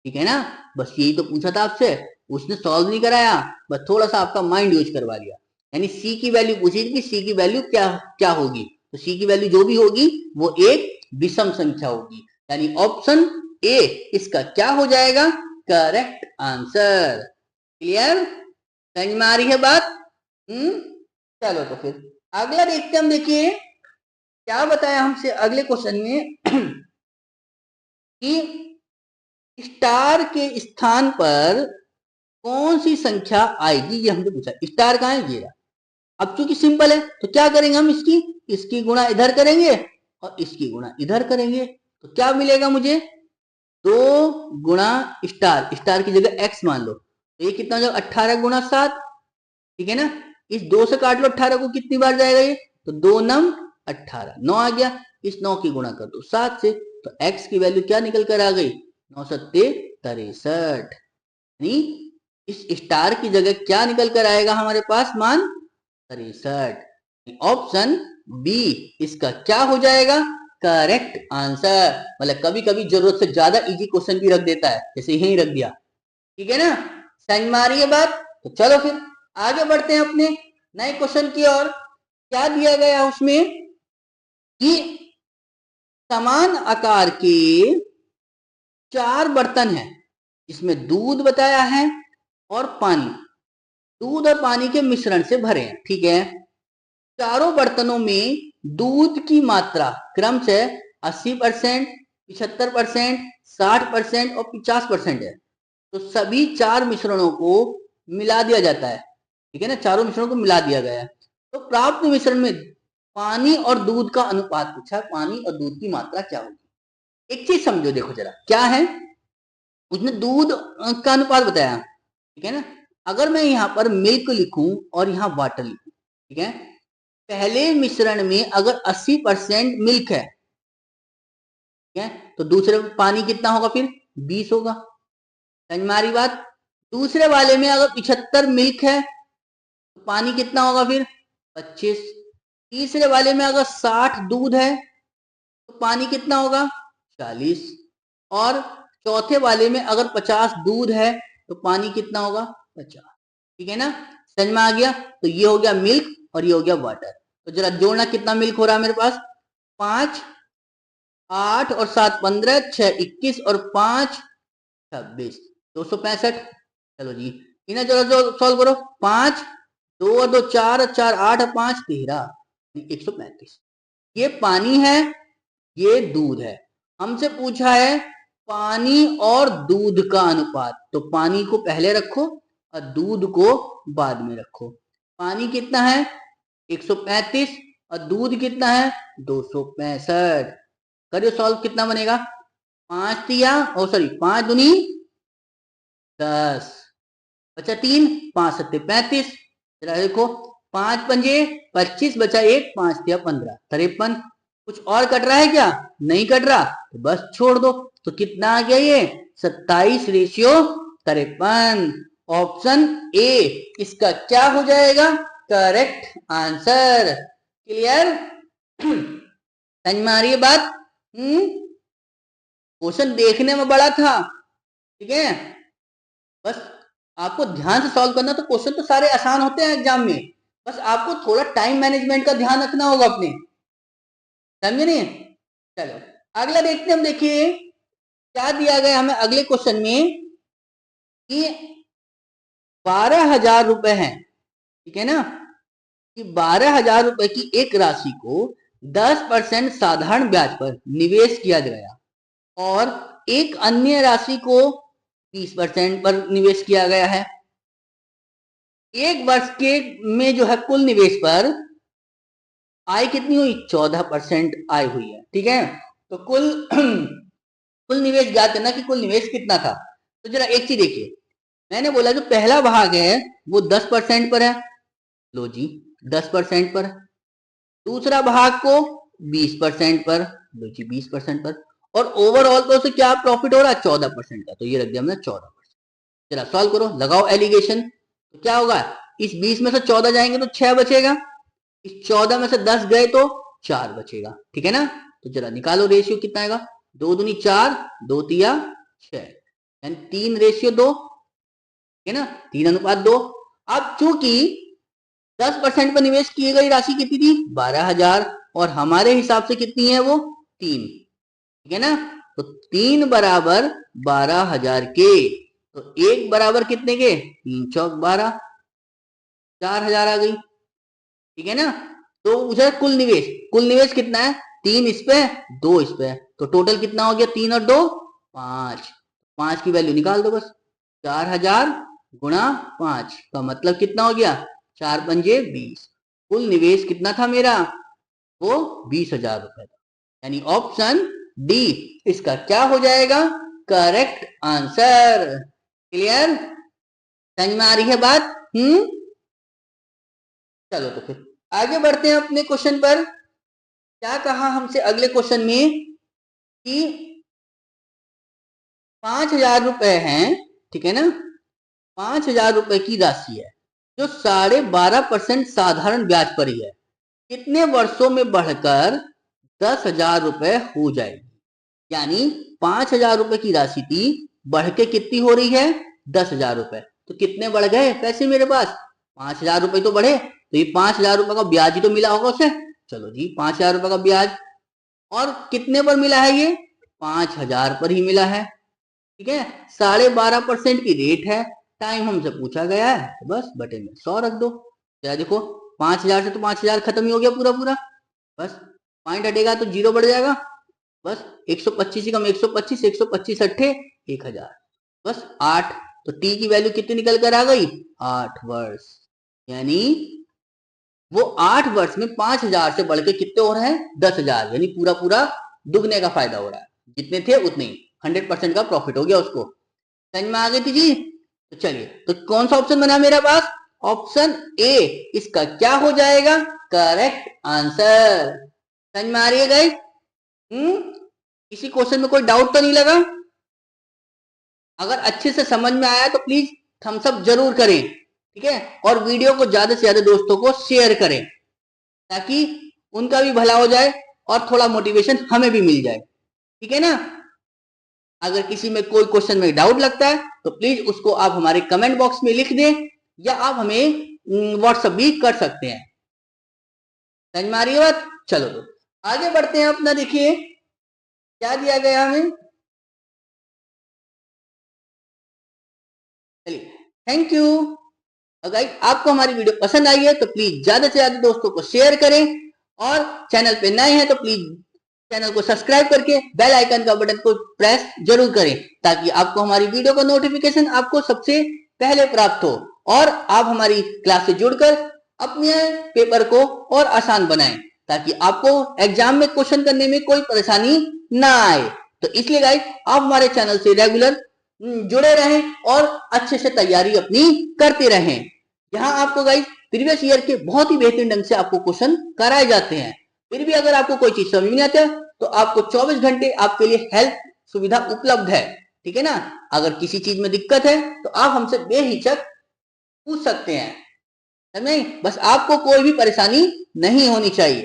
ठीक है ना। बस यही तो पूछा था आपसे, उसने सॉल्व नहीं कराया, बस थोड़ा सा आपका माइंड यूज करवा लिया। यानी सी की वैल्यू पूछी थी कि सी की वैल्यू क्या क्या होगी, तो सी की वैल्यू जो भी होगी वो एक विषम संख्या होगी, यानी ऑप्शन ए इसका क्या हो जाएगा, करेक्ट आंसर। क्लियर, समझ में आ रही है बात? चलो तो फिर अगला देखते हम, देखिए क्या बताया हमसे अगले क्वेश्चन में कि स्टार के स्थान पर कौन सी संख्या आएगी, ये हमसे पूछा। स्टार कहाँ है, ये रहा। अब चूंकि सिंपल है तो क्या करेंगे हम, इसकी गुणा इधर करेंगे और इसकी गुणा इधर करेंगे, तो क्या मिलेगा मुझे, 2 गुणा स्टार, स्टार की जगह एक्स मान लो, तो ये कितना हो जाएगा 18 गुणा 7, ठीक है ना। इस 2 से काट लो 18 को, कितनी बार जाएगा ये, तो 2 नम 18, 9 आ गया। इस 9 की गुणा कर दो 7 से, तो x की वैल्यू क्या निकल कर आ गई, 9 सत्ते 63, यानी इस स्टार की जगह क्या निकल कर आएगा हमारे पास मान, 63। ऑप्शन बी इसका क्या हो जाएगा, करेक्ट आंसर। मतलब कभी कभी जरूरत से ज्यादा इजी क्वेश्चन भी रख देता है, जैसे यही रख दिया, ठीक है ना, समझ में आ रही है बात? तो चलो फिर आगे बढ़ते हैं अपने नए क्वेश्चन की ओर। क्या दिया गया उसमें कि समान आकार के 4 बर्तन हैं, इसमें दूध बताया है और पानी, दूध और पानी के मिश्रण से भरे हैं, ठीक है। चारों बर्तनों में दूध की मात्रा क्रमशः 80%, 75%, 60% और 50% है। तो सभी 4 मिश्रणों को मिला दिया जाता है, ठीक है ना, चारों मिश्रणों को मिला दिया गया है। तो प्राप्त मिश्रण में पानी और दूध का अनुपात पूछा, पानी और दूध की मात्रा क्या होगी। एक चीज समझो, देखो जरा क्या है, उसने दूध का अनुपात बताया, ठीक है ना। अगर मैं यहाँ पर मिल्क लिखूं और यहाँ वाटर लिखूं, ठीक है, पहले मिश्रण में अगर 80% मिल्क है, ठीक है, तो दूसरे में पानी कितना होगा फिर, 20 होगा, समझ में आ रही बात। दूसरे वाले में अगर 75 मिल्क है तो पानी कितना होगा फिर, 25। तीसरे वाले में अगर 60 दूध है तो पानी कितना होगा, 40। और चौथे वाले में अगर 50 दूध है तो पानी कितना होगा, 50, ठीक है ना, समझ में आ गया। तो ये हो गया मिल्क और ये हो गया वाटर। तो जरा जोड़ना, कितना मिल्क हो रहा है मेरे पास, 5, 8 और 7 15, 6 21 और 5 26, 265। चलो जी, इन्हें जरा जो सॉल्व करो, 5 2 और 2 4, 4 8 5 13, 135। ये पानी है, ये दूध है। हमसे पूछा है पानी और दूध का अनुपात, तो पानी को पहले रखो और दूध को बाद में रखो। पानी कितना है, 135 और दूध कितना है, 265। करिए सॉल्व, कितना बनेगा, 5 तिया और सॉरी 5 दूनी 10, बचा 3, 5 सत्ते 35। जरा देखो, 5 पंजे 25, बचा 1, 5 तिया 15, 53। कुछ और कट रहा है क्या, नहीं कट रहा, तो बस छोड़ दो। तो कितना आ गया ये, 27:53। ऑप्शन ए इसका क्या हो जाएगा, करेक्ट आंसर। क्लियर, समझ में आ रही है बात? क्वेश्चन देखने में बड़ा था, ठीक है, बस आपको ध्यान से सॉल्व करना। तो क्वेश्चन तो सारे आसान होते हैं एग्जाम में, बस आपको थोड़ा टाइम मैनेजमेंट का ध्यान रखना होगा अपने, समझे नहीं। चलो अगला देखते हैं हम, देखिए क्या दिया गया हमें अगले क्वेश्चन में कि 12,000 रुपए हैं, ठीक है ना, कि 12,000 रुपए की एक राशि को 10% साधारण ब्याज पर निवेश किया गया और एक अन्य राशि को 20% पर निवेश किया गया है। एक वर्ष के में जो है कुल निवेश पर आय कितनी हुई, 14% आय हुई है, ठीक है। तो कुल कुल निवेश ज्ञात करना कि कुल निवेश कितना था। तो जरा एक चीज देखिए, मैंने बोला जो पहला भाग है वो 10% पर है, लो जी 10% पर। दूसरा भाग को 20% पर, लो जी 20% पर। और ओवरऑल तो उसे क्या प्रॉफिट हो रहा है, 14% का, तो ये रख दिया हमने 14%। जरा सॉल्व करो, लगाओ एलिगेशन, तो क्या होगा, इस 20 में से 14 जाएंगे तो 6 बचेगा, इस 14 में से 10 गए तो 4 बचेगा, ठीक है ना। तो जरा निकालो रेशियो कितना आएगा, 2 दूनी 4, 2 तिया 6, यानी 3:2, ठीक है ना, 3:2। अब चूंकि 10% पर निवेश की गई राशि कितनी थी? 12,000, और हमारे हिसाब से कितनी है वो? 3। ठीक है ना? तो 3 बराबर 12,000 के, तो 1 बराबर कितने के? 3 चौक 12, 4,000 आ गई। ठीक है ना? तो उधर कुल निवेश कितना है? 3 इस पे, 2 इस पे, तो टोटल कितना हो गया? 3 और 2 5। 5 की वैल्यू निकाल दो बस। 4,000 गुणा 5 का मतलब कितना हो गया? 4 पंजे 20। कुल निवेश कितना था मेरा? वो 20,000 रुपए था। यानी ऑप्शन डी इसका क्या हो जाएगा? Correct answer. क्लियर? समझ में आ रही है बात? चलो तो फिर आगे बढ़ते हैं अपने क्वेश्चन पर। क्या कहा हमसे अगले क्वेश्चन में कि 5,000 रुपए हैं, ठीक है ना? 5,000 रुपए की राशि है जो 12.5% साधारण ब्याज पर ही है, कितने वर्षों में बढ़कर 10,000 रुपए हो जाएगी? यानी 5,000 रुपए की राशि थी, बढ़ के कितनी हो रही है? 10,000 रुपए। तो कितने बढ़ गए पैसे मेरे पास? 5,000 रुपए तो बढ़े, तो ये 5,000 रुपए का ब्याज ही तो मिला होगा उसे। चलो जी, 5,000 रुपए का ब्याज, और कितने पर मिला है ये? 5,000 पर ही मिला है। ठीक है, 12.5% की रेट है, टाइम हमसे पूछा गया है, तो बस बटे में 100 रख दो। क्या देखो, 5,000 से तो 5,000 खत्म ही हो गया पूरा पूरा, बस पॉइंट हटेगा तो जीरो बढ़ जाएगा। बस 125 ही कम 125, 125 अट्ठे 1,000, बस 8। तो टी की वैल्यू कितनी निकल कर आ गई? 8 वर्ष। यानी वो 8 वर्ष में 5,000 से बढ़ के कितने हो रहे हैं? 10,000, यानी पूरा पूरा दुगने का फायदा हो रहा है। जितने थे उतने ही, 100% का प्रॉफिट हो गया उसको। समझ में आ गई थी जी? तो चलिए, तो कौन सा ऑप्शन बना मेरा पास? ऑप्शन ए इसका क्या हो जाएगा? Correct answer. समझ में आ रही है गाइस? किसी क्वेश्चन में कोई डाउट तो नहीं लगा? अगर अच्छे से समझ में आया तो प्लीज थम्स अप जरूर करें, ठीक है? और वीडियो को ज्यादा से ज्यादा दोस्तों को शेयर करें, ताकि उनका भी भला हो जाए और थोड़ा मोटिवेशन हमें भी मिल जाए। ठीक है ना? अगर किसी में कोई क्वेश्चन में डाउट लगता है तो प्लीज उसको आप हमारे कमेंट बॉक्स में लिख दें, या आप हमें व्हाट्सएप भी कर सकते हैं। समझ में आ रही है बात? चलो तो आगे बढ़ते हैं अपना। देखिए क्या दिया गया हमें। चलिए, थैंक यू। अगर आपको हमारी वीडियो पसंद आई है तो प्लीज ज्यादा से ज्यादा दोस्तों को शेयर करें, और चैनल पे नए हैं तो प्लीज चैनल को सब्सक्राइब करके बेल आइकन का बटन को प्रेस जरूर करें, ताकि आपको हमारी वीडियो का नोटिफिकेशन आपको सबसे पहले प्राप्त हो, और आप हमारी क्लास से जुड़कर अपने पेपर को और आसान बनाएं, ताकि आपको एग्जाम में क्वेश्चन करने में कोई परेशानी ना आए। तो इसलिए गाइस, आप हमारे चैनल से रेगुलर जुड़े रहें और अच्छे से तैयारी अपनी करते रहें। यहाँ आपको गाइस प्रीवियस ईयर के बहुत ही बेहतरीन ढंग से आपको क्वेश्चन कराए जाते हैं। फिर भी अगर आपको कोई चीज समझ नहीं आता तो आपको 24 घंटे आपके लिए हेल्प सुविधा उपलब्ध है। ठीक है ना? अगर किसी चीज में दिक्कत है तो आप हमसे बेहिचक पूछ सकते हैं, नहीं? बस आपको कोई भी परेशानी नहीं होनी चाहिए।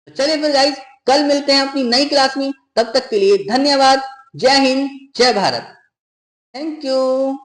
तो चलिए फिर गाइस, कल मिलते हैं अपनी नई क्लास में। तब तक के लिए धन्यवाद। जय हिंद, जय भारत। Thank you.